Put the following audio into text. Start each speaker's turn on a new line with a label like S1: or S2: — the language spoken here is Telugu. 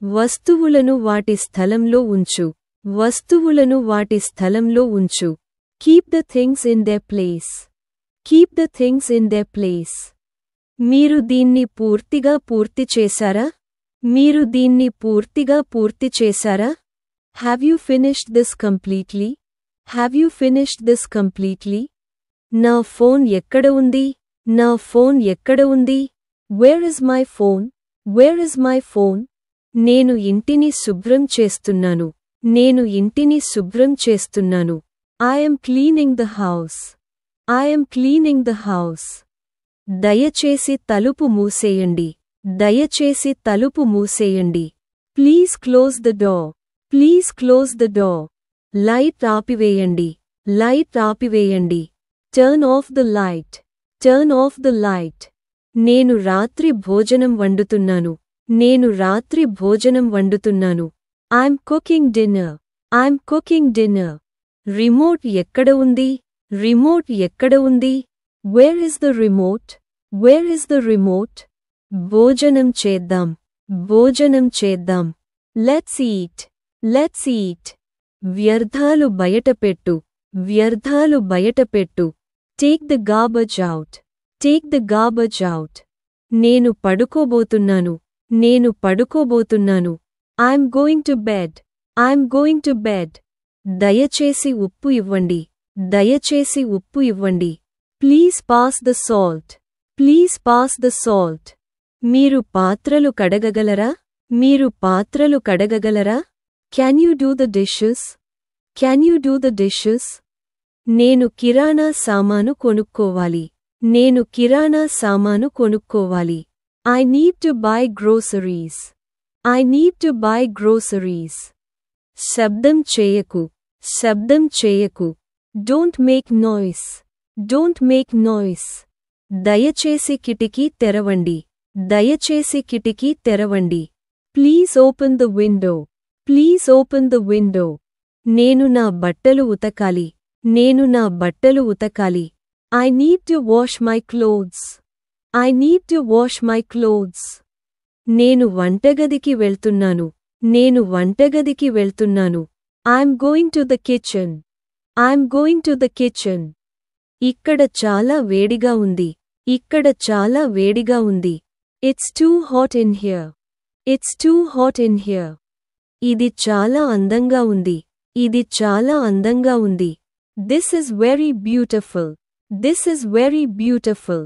S1: వస్తువులను వాటి స్థలంలో ఉంచు. వస్తువులను వాటి స్థలంలో ఉంచు. Keep the things in their place. Keep the things in their place. మీరు దీన్ని పూర్తిగా పూర్తి చేశారా? మీరు దీన్ని పూర్తిగా పూర్తి చేశారా? Have you finished this completely? Have you finished this completely? నా ఫోన్ ఎక్కడ ఉంది? నా ఫోన్ ఎక్కడ ఉంది? Where is my phone? Where is my phone? నేను ఇంటిని శుభ్రం చేస్తున్నాను. నేను ఇంటిని శుభ్రం చేస్తున్నాను. I am cleaning the house. I am cleaning the house. దయచేసి తలుపు మూసేయండి. దయచేసి తలుపు మూసేయండి. Please close the door. Please close the door. Light ఆపివేయండి. లైట్ ఆపివేయండి. Turn off the light. Turn off the light. నేను రాత్రి భోజనం వండుతున్నాను. నేను రాత్రి భోజనం వండుతున్నాను. I'm cooking dinner. I'm cooking dinner. Remote ఎక్కడ ఉంది? రిమోట్ ఎక్కడ ఉంది? Where is the remote? Where is the remote? భోజనం చేద్దాం. భోజనం చేద్దాం. Let's eat. Let's eat. వ్యర్థాలు బయటపెట్టు. వ్యర్థాలు బయటపెట్టు. Take the garbage out. Take the garbage out. నేను పడుకోబోతున్నాను. నేను పడుకోబోతున్నాను. I'm going to bed. I'm going to bed. దయచేసి ఉప్పు ఇవ్వండి. దయచేసి ఉప్పు ఇవ్వండి. Please pass the salt. Please pass the salt. మీరు పాత్రలు కడగగలరా? మీరు పాత్రలు కడగగలరా? Can you do the dishes? Can you do the dishes? నేను కిరాణా సామాను కొనుక్కోవాలి. నేను కిరాణా సామాను కొనుక్కోవాలి. I need to buy groceries. I need to buy groceries. శబ్దం చేయకు. శబ్దం చేయకు. Don't make noise. Don't make noise. దయచేసి కిటికీ తెరవండి. దయచేసి కిటికీ తెరవండి. Please open the window. Please open the window. నేను నా బట్టలు ఉతకాలి. నేను నా బట్టలు ఉతకాలి. I need to wash my clothes. I need to wash my clothes. నేను వంటగదికి వెళ్తున్నాను. నేను వంటగదికి వెళ్తున్నాను. I'm going to the kitchen. I'm going to the kitchen. ఇక్కడ చాలా వేడిగా ఉంది. ఇక్కడ చాలా వేడిగా ఉంది. It's too hot in here. It's too hot in here. ఇది చాలా అందంగా ఉంది. ఇది చాలా అందంగా ఉంది. This is very beautiful. This is very beautiful.